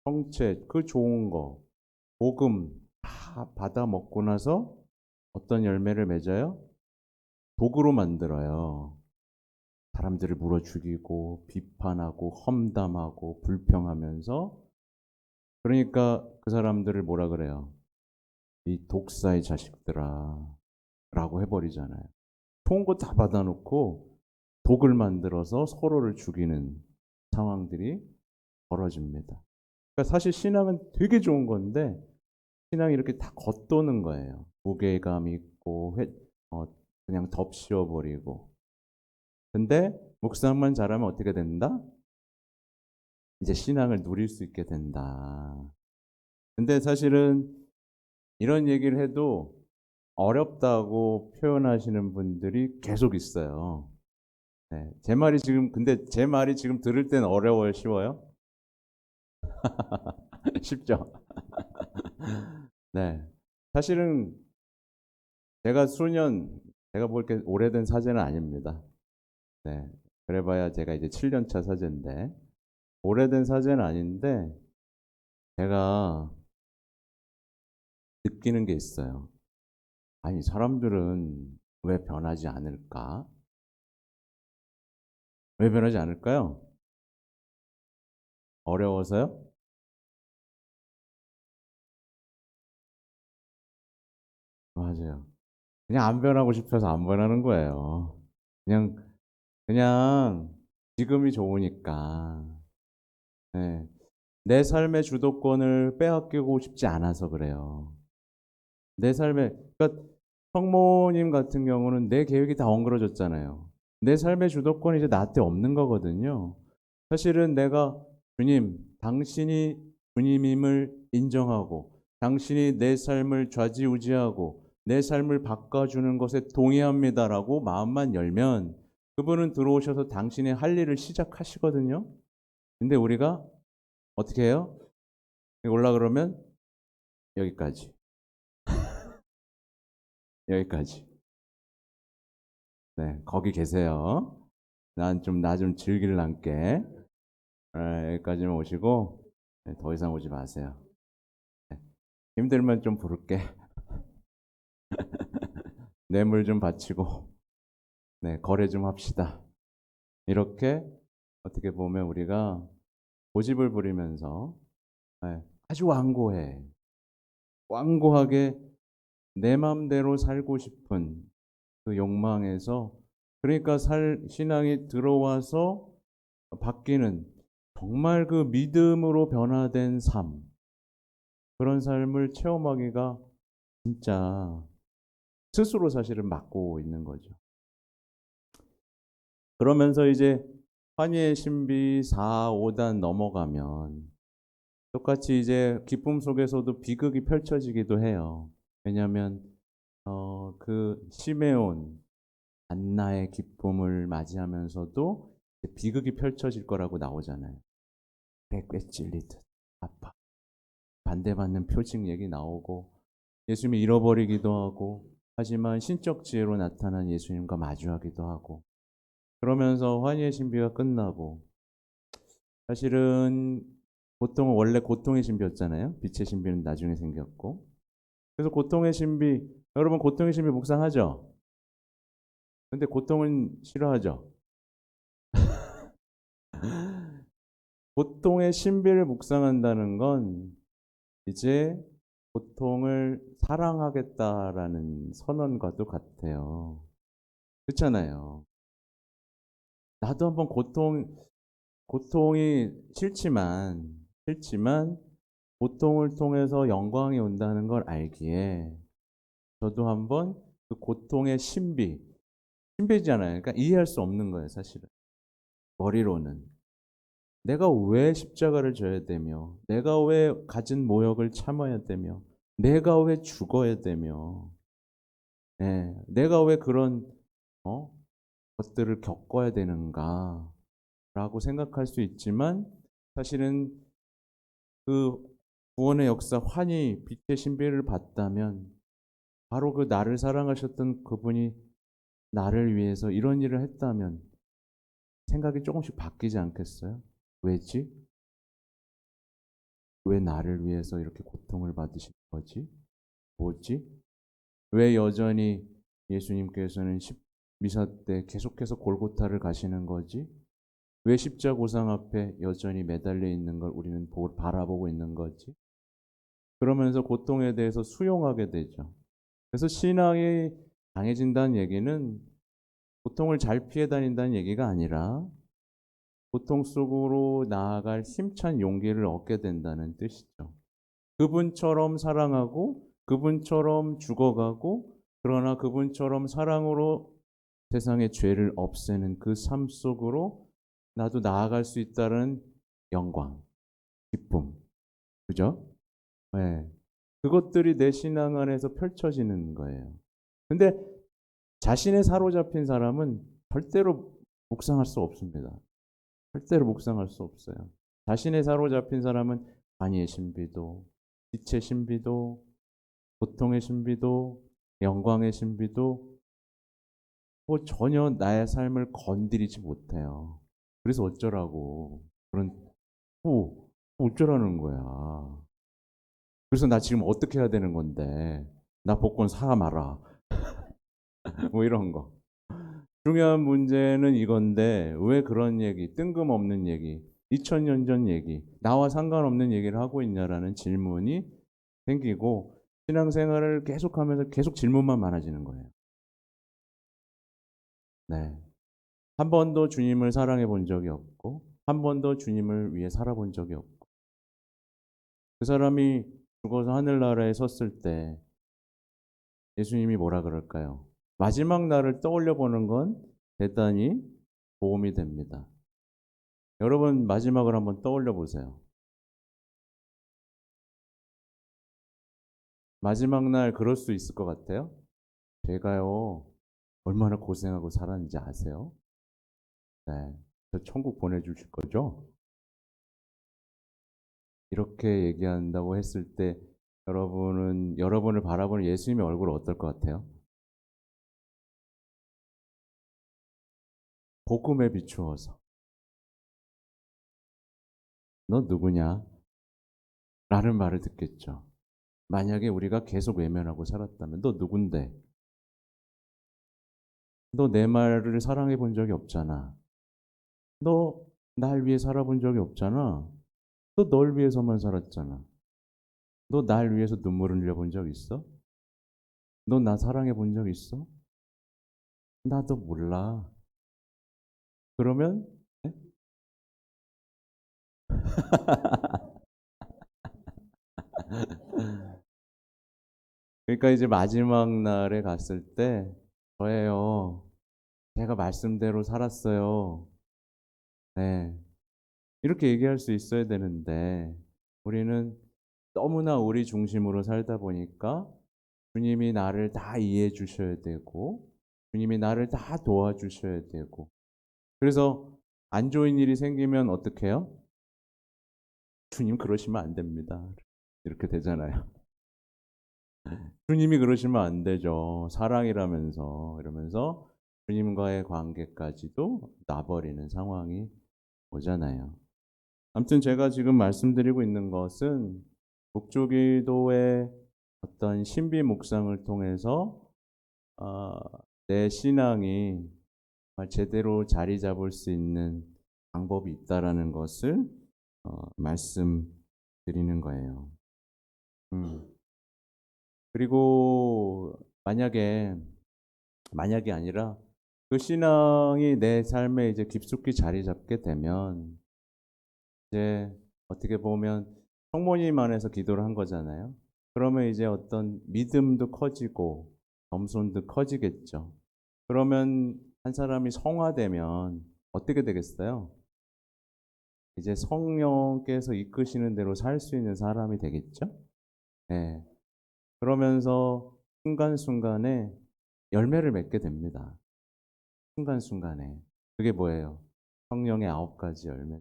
성체, 그 좋은 거, 복음 다 받아 먹고 나서 어떤 열매를 맺어요? 독으로 만들어요. 사람들을 물어 죽이고 비판하고 험담하고 불평하면서, 그러니까 그 사람들을 뭐라 그래요? 이 독사의 자식들아 라고 해버리잖아요. 좋은 거 다 받아놓고 독을 만들어서 서로를 죽이는 상황들이 벌어집니다. 그러니까 사실 신앙은 되게 좋은 건데 신앙이 이렇게 다 겉도는 거예요. 무게감 있고 그냥 덮씌워버리고. 근데 묵상만 잘하면 어떻게 된다? 이제 신앙을 누릴 수 있게 된다. 근데 사실은 이런 얘기를 해도 어렵다고 표현하시는 분들이 계속 있어요. 네, 제 말이 지금, 근데 제 말이 지금 들을 땐 어려워요, 쉬워요? 쉽죠? 네. 사실은 제가 제가 볼 게 오래된 사제는 아닙니다. 네. 그래봐야 제가 이제 7년 차 사제인데, 오래된 사제는 아닌데, 제가 느끼는 게 있어요. 아니, 사람들은 왜 변하지 않을까? 왜 변하지 않을까요? 어려워서요? 맞아요. 그냥 안 변하고 싶어서 안 변하는 거예요. 그냥, 그냥 지금이 좋으니까. 네. 내 삶의 주도권을 빼앗기고 싶지 않아서 그래요. 내 삶의, 그러니까 성모님 같은 경우는 내 계획이 다 엉그러졌잖아요. 내 삶의 주도권이 이제 나한테 없는 거거든요. 사실은 내가 주님, 당신이 주님임을 인정하고 당신이 내 삶을 좌지우지하고 내 삶을 바꿔주는 것에 동의합니다라고 마음만 열면 그분은 들어오셔서 당신의 할 일을 시작하시거든요. 근데 우리가 어떻게 해요? 올라 그러면 여기까지, 여기까지. 네, 거기 계세요. 나 좀 즐길란게. 여기까지만 오시고 네, 더 이상 오지 마세요. 네, 힘들면 좀 부를게. 뇌물 좀 바치고 네, 거래 좀 합시다. 이렇게 어떻게 보면 우리가 고집을 부리면서 네, 아주 완고하게 내 맘대로 살고 싶은 그 욕망에서, 그러니까 신앙이 들어와서 바뀌는 정말 그 믿음으로 변화된 삶, 그런 삶을 체험하기가 진짜 스스로 사실은 막고 있는 거죠. 그러면서 이제 환희의 신비 4, 5단 넘어가면 똑같이 이제 기쁨 속에서도 비극이 펼쳐지기도 해요. 왜냐하면 그 시메온 안나의 기쁨을 맞이하면서도 비극이 펼쳐질 거라고 나오잖아요. 꿰찔리듯 아파. 반대받는 표징 얘기 나오고 예수님이 잃어버리기도 하고, 하지만 신적 지혜로 나타난 예수님과 마주하기도 하고, 그러면서 환희의 신비가 끝나고, 사실은 보통은 원래 고통의 신비였잖아요. 빛의 신비는 나중에 생겼고. 그래서 고통의 신비, 여러분 고통의 신비 묵상하죠? 근데 고통은 싫어하죠? 고통의 신비를 묵상한다는 건 이제 고통을 사랑하겠다라는 선언과도 같아요. 그렇잖아요. 나도 한번 고통이 싫지만, 고통을 통해서 영광이 온다는 걸 알기에 저도 한번 그 고통의 신비잖아요. 그러니까 이해할 수 없는 거예요, 사실은. 머리로는. 내가 왜 십자가를 져야 되며, 내가 왜 가진 모욕을 참아야 되며, 내가 왜 죽어야 되며, 예, 내가 왜 그런 어? 것들을 겪어야 되는가라고 생각할 수 있지만, 사실은 그 구원의 역사, 환희, 빛의 신비를 봤다면 바로 그 나를 사랑하셨던 그분이 나를 위해서 이런 일을 했다면 생각이 조금씩 바뀌지 않겠어요? 왜지? 왜 나를 위해서 이렇게 고통을 받으신 거지? 뭐지? 왜 여전히 예수님께서는 미사 때 계속해서 골고타를 가시는 거지? 왜 십자고상 앞에 여전히 매달려 있는 걸 우리는 바라보고 있는 거지? 그러면서 고통에 대해서 수용하게 되죠. 그래서 신앙이 강해진다는 얘기는 고통을 잘 피해 다닌다는 얘기가 아니라 고통 속으로 나아갈 힘찬 용기를 얻게 된다는 뜻이죠. 그분처럼 사랑하고 그분처럼 죽어가고 그러나 그분처럼 사랑으로 세상의 죄를 없애는 그 삶 속으로 나도 나아갈 수 있다는 영광, 기쁨. 그죠? 네. 그것들이 내 신앙 안에서 펼쳐지는 거예요. 근데 자신에 사로잡힌 사람은 절대로 묵상할 수 없습니다. 절대로 묵상할 수 없어요. 자신에 사로잡힌 사람은 안위의 신비도, 빛의 신비도, 고통의 신비도, 영광의 신비도 뭐 전혀 나의 삶을 건드리지 못해요. 그래서 어쩌라고 그런 어쩌라는 거야. 그래서 나 지금 어떻게 해야 되는 건데 나 복권 사 마라 뭐 이런 거. 중요한 문제는 이건데 왜 그런 얘기, 뜬금없는 얘기, 2000년 전 얘기, 나와 상관없는 얘기를 하고 있냐라는 질문이 생기고 신앙생활을 계속하면서 계속 질문만 많아지는 거예요. 네. 한 번도 주님을 사랑해 본 적이 없고 한 번도 주님을 위해 살아본 적이 없고 그 사람이 죽어서 하늘나라에 섰을 때 예수님이 뭐라 그럴까요? 마지막 날을 떠올려 보는 건 대단히 도움이 됩니다. 여러분 마지막을 한번 떠올려 보세요. 마지막 날 그럴 수 있을 것 같아요? 제가요 얼마나 고생하고 살았는지 아세요? 네, 저 천국 보내주실 거죠? 이렇게 얘기한다고 했을 때 여러분은 여러분을 바라보는 예수님의 얼굴은 어떨 것 같아요? 복음에 비추어서 너 누구냐? 라는 말을 듣겠죠. 만약에 우리가 계속 외면하고 살았다면 너 누군데? 너 내 말을 사랑해 본 적이 없잖아. 너 날 위해 살아본 적이 없잖아. 너 널 위해서만 살았잖아. 너 날 위해서 눈물을 흘려본 적 있어? 너 나 사랑해 본 적 있어? 나도 몰라. 그러면 네? 그러니까 이제 마지막 날에 갔을 때 저예요. 제가 말씀대로 살았어요. 네. 이렇게 얘기할 수 있어야 되는데 우리는 너무나 우리 중심으로 살다 보니까 주님이 나를 다 이해해 주셔야 되고 주님이 나를 다 도와주셔야 되고 그래서 안 좋은 일이 생기면 어떻게 해요? 주님 그러시면 안 됩니다. 이렇게 되잖아요. 주님이 그러시면 안 되죠. 사랑이라면서 이러면서 주님과의 관계까지도 놔버리는 상황이 오잖아요. 아무튼 제가 지금 말씀드리고 있는 것은 국조기도의 어떤 신비 묵상을 통해서 어, 내 신앙이 제대로 자리 잡을 수 있는 방법이 있다라는 것을 말씀드리는 거예요. 음. 그리고 만약이 아니라 그 신앙이 내 삶에 이제 깊숙이 자리 잡게 되면 이제 어떻게 보면 성모님 안에서 기도를 한 거잖아요. 그러면 이제 어떤 믿음도 커지고 겸손도 커지겠죠. 그러면 한 사람이 성화되면 어떻게 되겠어요? 이제 성령께서 이끄시는 대로 살 수 있는 사람이 되겠죠? 네. 그러면서 순간순간에 열매를 맺게 됩니다. 순간순간에. 그게 뭐예요? 성령의 9가지 열매.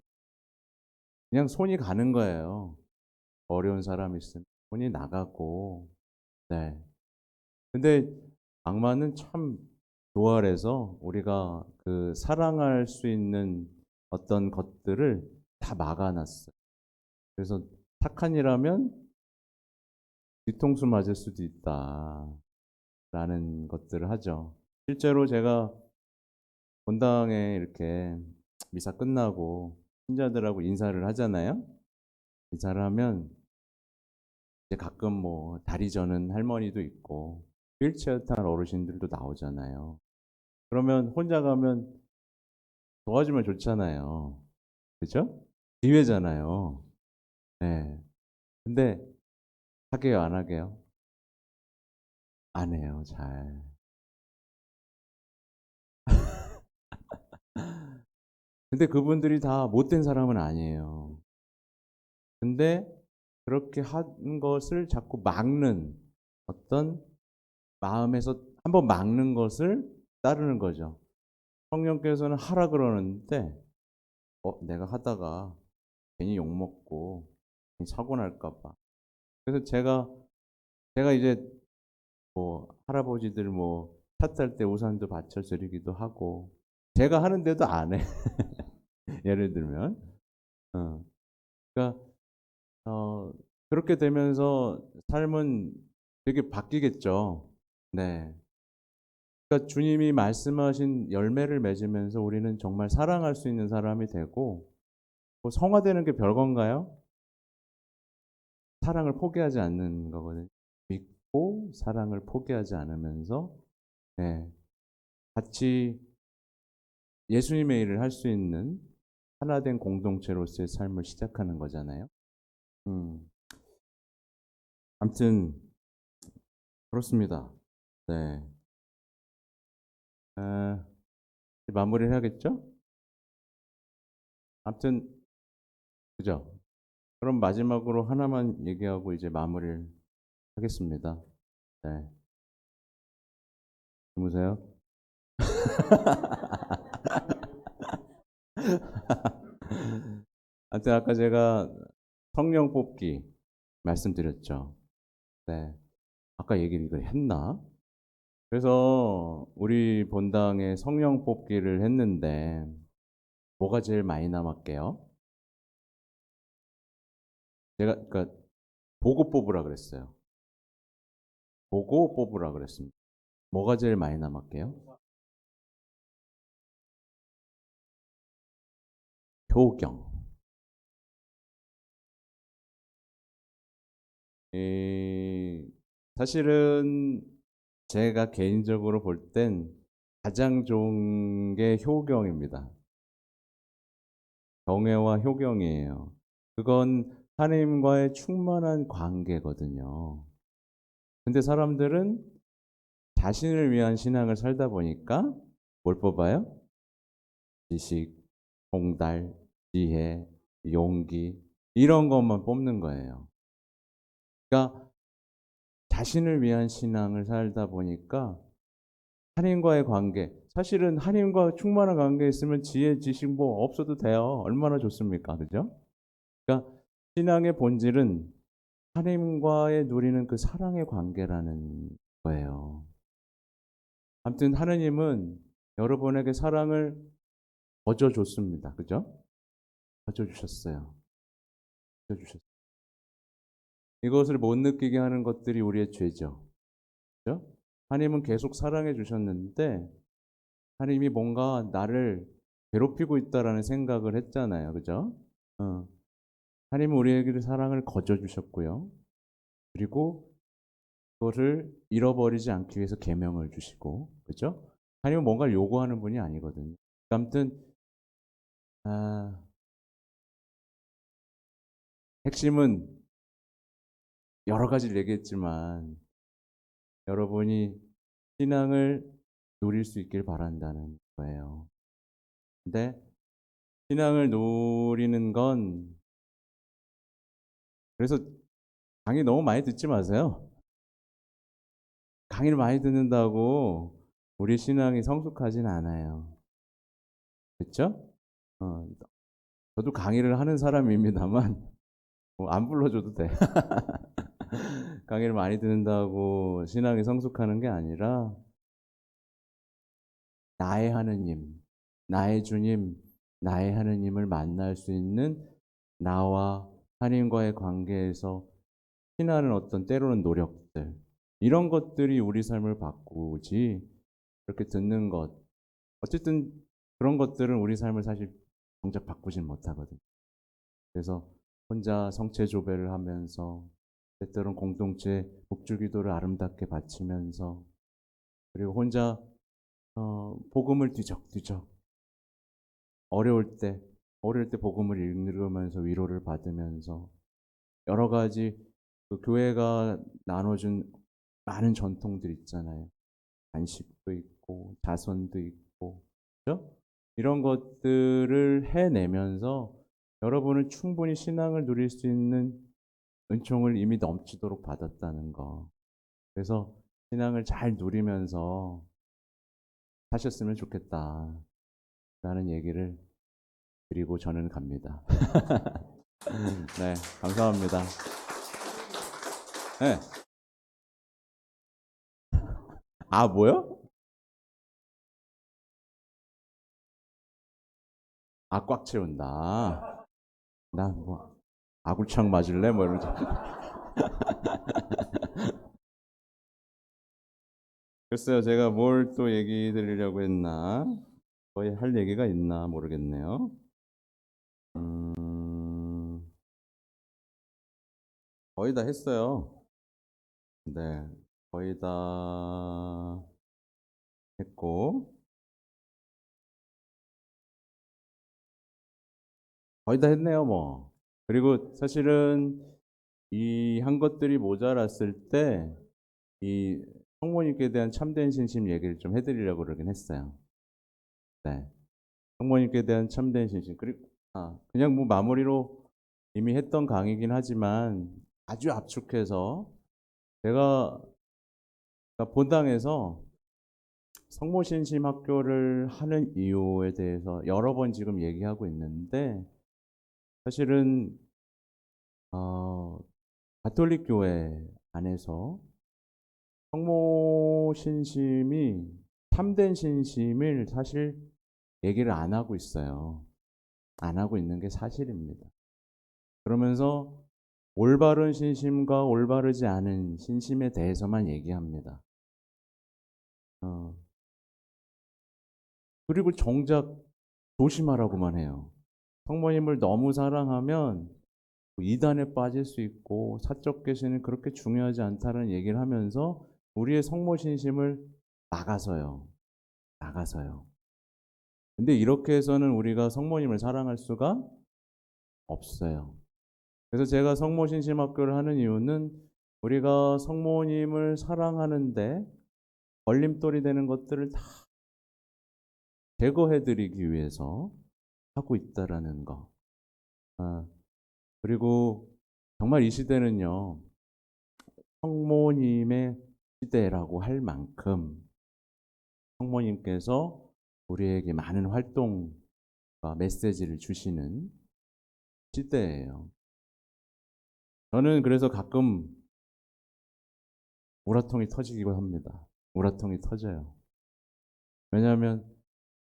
그냥 손이 가는 거예요. 어려운 사람이 있으면 손이 나가고. 네. 근데 악마는 참 교활해서 우리가 그 사랑할 수 있는 어떤 것들을 다 막아놨어요. 그래서 착한 일하면 뒤통수 맞을 수도 있다라는 것들을 하죠. 실제로 제가 본당에 이렇게 미사 끝나고 신자들하고 인사를 하잖아요. 인사를 하면 이제 가끔 뭐 다리 저는 할머니도 있고 휠체어 탄 어르신들도 나오잖아요. 그러면 혼자 가면 도와주면 좋잖아요. 그죠? 기회잖아요. 네. 근데 하게요, 안 하게요? 안 해요, 잘. 근데 그분들이 다 못된 사람은 아니에요. 근데 그렇게 한 것을 자꾸 막는 어떤 마음에서 한번 막는 것을 따르는 거죠. 성령께서는 하라 그러는데, 내가 하다가 괜히 욕먹고 괜히 사고 날까봐. 그래서 제가 이제 뭐 할아버지들 뭐 차 탈 때 우산도 받쳐드리기도 하고, 제가 하는데도 안 해. 예를 들면. 어. 그러니까, 어, 그렇게 되면서 삶은 되게 바뀌겠죠. 네. 그러니까 주님이 말씀하신 열매를 맺으면서 우리는 정말 사랑할 수 있는 사람이 되고, 뭐 성화되는 게 별건가요? 사랑을 포기하지 않는 거거든요. 믿고 사랑을 포기하지 않으면서, 네, 같이 예수님의 일을 할 수 있는 하나된 공동체로서의 삶을 시작하는 거잖아요. 음, 아무튼 그렇습니다. 네, 아, 마무리를 해야겠죠? 아무튼 그죠? 그럼 마지막으로 하나만 얘기하고 이제 마무리를 하겠습니다. 네, 주무세요. 아무튼 아까 제가 성령 뽑기 말씀드렸죠. 네, 아까 얘기를 이걸 했나? 그래서 우리 본당에 성령 뽑기를 했는데 뭐가 제일 많이 남았게요? 제가 그러니까 보고 뽑으라 그랬어요. 보고 뽑으라 그랬습니다. 뭐가 제일 많이 남았게요? 효경. 이, 사실은 제가 개인적으로 볼 땐 가장 좋은 게 효경입니다. 경외와 효경이에요. 그건 하나님과의 충만한 관계거든요. 근데 사람들은 자신을 위한 신앙을 살다 보니까 뭘 뽑아요? 지식, 공달, 지혜, 용기 이런 것만 뽑는 거예요. 그러니까 자신을 위한 신앙을 살다 보니까 하나님과의 관계, 사실은 하나님과 충만한 관계에 있으면 지혜, 지식 뭐 없어도 돼요. 얼마나 좋습니까? 그죠? 그러니까 신앙의 본질은 하나님과의 누리는 그 사랑의 관계라는 거예요. 아무튼 하느님은 여러분에게 사랑을 거저 줬습니다. 그죠? 거저 주셨어요. 거저 주셨어요. 이것을 못 느끼게 하는 것들이 우리의 죄죠. 그죠? 하나님은 계속 사랑해 주셨는데 하나님이 뭔가 나를 괴롭히고 있다라는 생각을 했잖아요. 그죠? 어. 하나님은 우리에게 사랑을 거저 주셨고요. 그리고 그것을 잃어버리지 않기 위해서 계명을 주시고, 그죠? 하나님은 뭔가를 요구하는 분이 아니거든요. 아무튼 아, 핵심은 여러 가지를 얘기했지만 여러분이 신앙을 누릴 수 있길 바란다는 거예요. 근데 신앙을 누리는 건 그래서 강의 너무 많이 듣지 마세요. 강의를 많이 듣는다고 우리 신앙이 성숙하진 않아요. 그렇죠? 어, 저도 강의를 하는 사람입니다만 뭐안 불러줘도 돼. 강의를 많이 듣는다고 신앙이 성숙하는 게 아니라 나의 하느님, 나의 주님, 나의 하느님을 만날 수 있는 나와 하나님과의 관계에서 피나는 어떤 때로는 노력들, 이런 것들이 우리 삶을 바꾸지, 그렇게 듣는 것, 어쨌든 그런 것들은 우리 삶을 사실 정작 바꾸진 못하거든요. 그래서 혼자 성체조배를 하면서 때때론 공동체 목줄기도를 아름답게 바치면서, 그리고 혼자 복음을 뒤적뒤적 어려울 때 복음을 읽으면서 위로를 받으면서 여러 가지 그 교회가 나눠준 많은 전통들 있잖아요. 안식도 있고 자선도 있고, 그죠? 이런 것들을 해내면서 여러분은 충분히 신앙을 누릴 수 있는 은총을 이미 넘치도록 받았다는 거. 그래서 신앙을 잘 누리면서 사셨으면 좋겠다라는 얘기를 드리고 저는 갑니다. 네, 감사합니다. 네. 아, 뭐요? 아, 꽉 채운다. 나 뭐 아굴창 맞을래? 뭐 이러면서. 글쎄요, 제가 뭘 또 얘기 드리려고 했나? 거의 할 얘기가 있나 모르겠네요. 음, 거의 다 했어요. 네, 거의 다 했고, 거의 다 했네요, 뭐. 그리고 사실은 이 한 것들이 모자랐을 때, 이 성모님께 대한 참된 신심 얘기를 좀 해드리려고 그러긴 했어요. 네. 성모님께 대한 참된 신심. 그리고, 그냥 뭐 마무리로 이미 했던 강의긴 하지만 아주 압축해서 제가 본당에서 성모신심 학교를 하는 이유에 대해서 여러 번 지금 얘기하고 있는데, 사실은 가톨릭 교회 안에서 성모 신심이 참된 신심을 사실 얘기를 안 하고 있어요. 안 하고 있는 게 사실입니다. 그러면서 올바른 신심과 올바르지 않은 신심에 대해서만 얘기합니다. 그리고 정작 조심하라고만 해요. 성모님을 너무 사랑하면 이단에 빠질 수 있고 사적 계시는 그렇게 중요하지 않다는 얘기를 하면서 우리의 성모 신심을 막아서요. 나가서요. 근데 이렇게 해서는 우리가 성모님을 사랑할 수가 없어요. 그래서 제가 성모 신심 학교를 하는 이유는 우리가 성모님을 사랑하는데 걸림돌이 되는 것들을 다 제거해 드리기 위해서 하고 있다라는 거. 아, 그리고 정말 이 시대는요, 성모님의 시대라고 할 만큼 성모님께서 우리에게 많은 활동과 메시지를 주시는 시대예요. 저는 그래서 가끔 우라통이 터지기도 합니다. 우라통이 터져요. 왜냐하면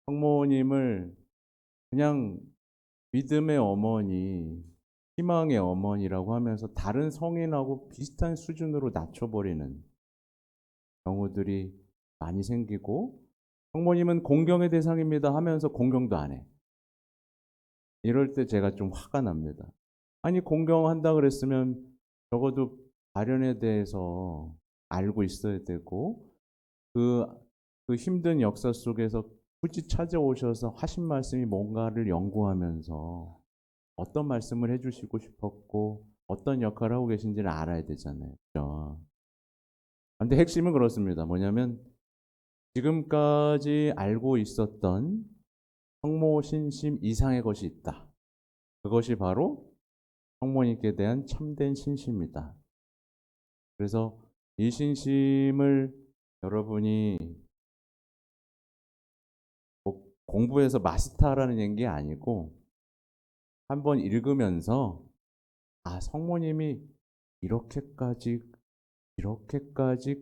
성모님을 그냥 믿음의 어머니, 희망의 어머니라고 하면서 다른 성인하고 비슷한 수준으로 낮춰버리는 경우들이 많이 생기고, 성모님은 공경의 대상입니다 하면서 공경도 안 해. 이럴 때 제가 좀 화가 납니다. 아니, 공경한다 그랬으면 적어도 발연에 대해서 알고 있어야 되고, 그, 그 힘든 역사 속에서 굳이 찾아오셔서 하신 말씀이 뭔가를 연구하면서 어떤 말씀을 해주시고 싶었고 어떤 역할을 하고 계신지를 알아야 되잖아요. 그렇죠? 근데 핵심은 그렇습니다. 뭐냐면 지금까지 알고 있었던 성모 신심 이상의 것이 있다. 그것이 바로 성모님께 대한 참된 신심이다. 그래서 이 신심을 여러분이 뭐 공부해서 마스터라는 게 아니고 한번 읽으면서 성모님이 이렇게까지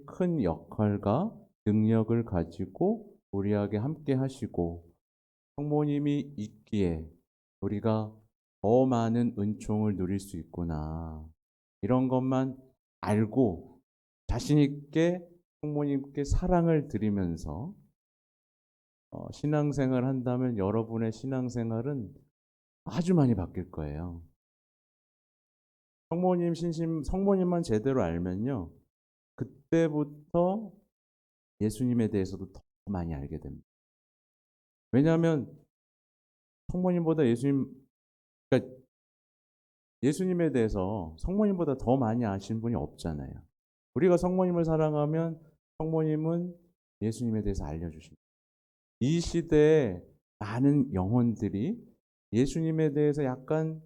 큰 역할과 능력을 가지고 우리에게 함께 하시고 성모님이 있기에 우리가 더 많은 은총을 누릴 수 있구나. 이런 것만 알고 자신 있게 성모님께 사랑을 드리면서 신앙생활을 한다면 여러분의 신앙생활은 아주 많이 바뀔 거예요. 성모님만 제대로 알면요, 그때부터 예수님에 대해서도 더 많이 알게 됩니다. 왜냐하면 성모님보다 그러니까 예수님에 대해서 성모님보다 더 많이 아시는 분이 없잖아요. 우리가 성모님을 사랑하면 성모님은 예수님에 대해서 알려주십니다. 이 시대에 많은 영혼들이 예수님에 대해서 약간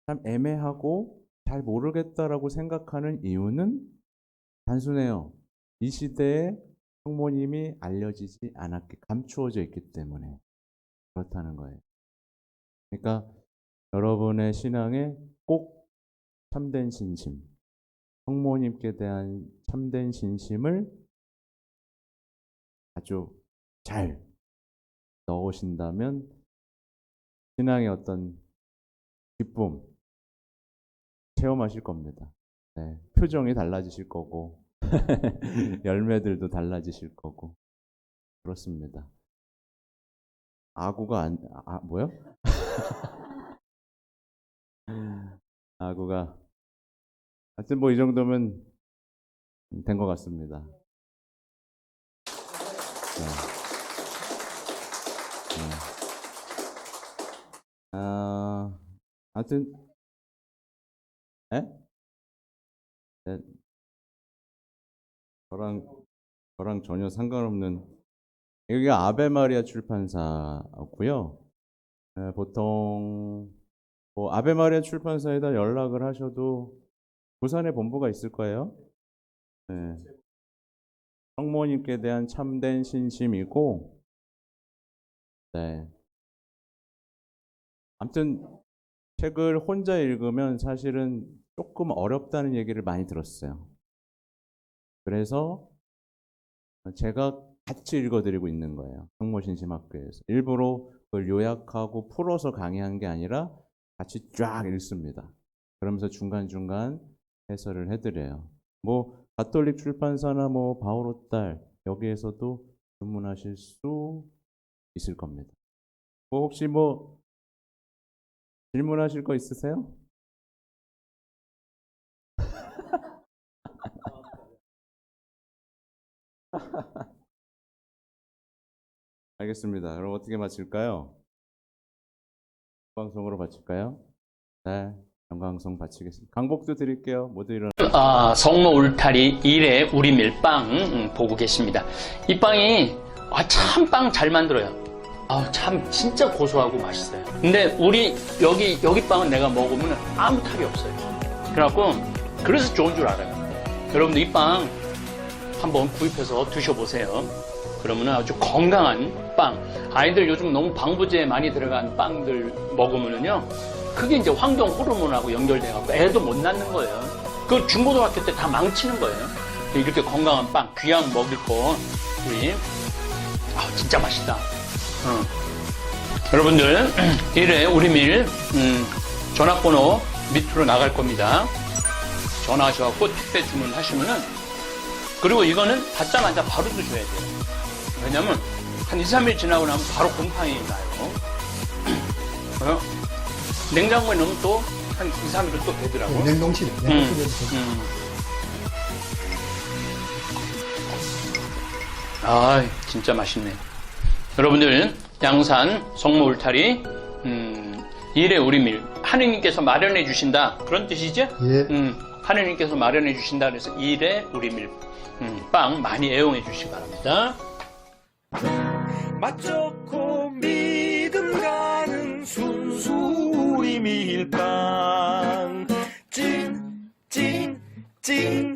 참 애매하고 잘 모르겠다라고 생각하는 이유는 단순해요. 이 시대에 성모님이 알려지지 않았기, 감추어져 있기 때문에 그렇다는 거예요. 그러니까 여러분의 신앙에 꼭 참된 신심, 성모님께 대한 참된 신심을 아주 잘 넣으신다면 신앙의 어떤 기쁨 체험하실 겁니다. 네, 표정이 달라지실 거고 열매들도 달라지실 거고 그렇습니다. 뭐요? 아구가 하여튼 뭐 이 정도면 된 것 같습니다. 네. 네. 하여튼 네? 네. 저랑 전혀 상관없는, 여기가 아베마리아 출판사고요. 네, 보통 뭐 아베마리아 출판사에다 연락을 하셔도 부산에 본부가 있을 거예요. 네. 성모님께 대한 참된 신심이고, 네. 아무튼 책을 혼자 읽으면 사실은 조금 어렵다는 얘기를 많이 들었어요. 그래서 제가 같이 읽어드리고 있는 거예요. 성모신심학교에서. 일부러 그걸 요약하고 풀어서 강의한 게 아니라 같이 쫙 읽습니다. 그러면서 중간중간 해설을 해드려요. 뭐 가톨릭 출판사나 뭐 바오로딸 여기에서도 주문하실 수 있을 겁니다. 뭐 혹시 뭐 질문하실 거 있으세요? 알겠습니다. 그럼 어떻게 마칠까요? 방송으로 마칠까요? 네, 영광송 바치겠습니다. 강복도 드릴게요. 모두 일어나. 성모 울타리 1회 우리 밀빵 보고 계십니다. 이 빵이 참 빵 잘 만들어요. 참 진짜 고소하고 맛있어요. 근데 우리 여기 빵은 내가 먹으면 아무 탈이 없어요. 그래서 좋은 줄 알아요. 여러분들 이 빵 한번 구입해서 드셔보세요. 그러면 아주 건강한 빵. 아이들 요즘 너무 방부제 많이 들어간 빵들 먹으면요, 그게 이제 환경 호르몬하고 연결돼갖고 애도 못 낳는 거예요. 그 중고등학교 때 다 망치는 거예요. 이렇게 건강한 빵, 귀양 먹을 거, 우리, 진짜 맛있다. 여러분들, 1회 우리밀, 전화번호 밑으로 나갈 겁니다. 전화하셔갖고 택배 주문하시면은, 그리고 이거는 받자마자 바로 드셔야 돼요. 왜냐면, 한 2, 3일 지나고 나면 바로 곰팡이 나요. 냉장고에 넣으면 또 한 2, 3일은 또 되더라고. 냉동실에. 진짜 맛있네. 여러분들, 양산 성모 울타리 1회 우리밀 하느님께서 마련해 주신다, 그런 뜻이죠? 예. 하느님께서 마련해 주신다 그래서 1회 우리밀 빵 많이 애용해 주시기 바랍니다. 맛 좋고 믿음 가는 순수 우리 밀빵 찐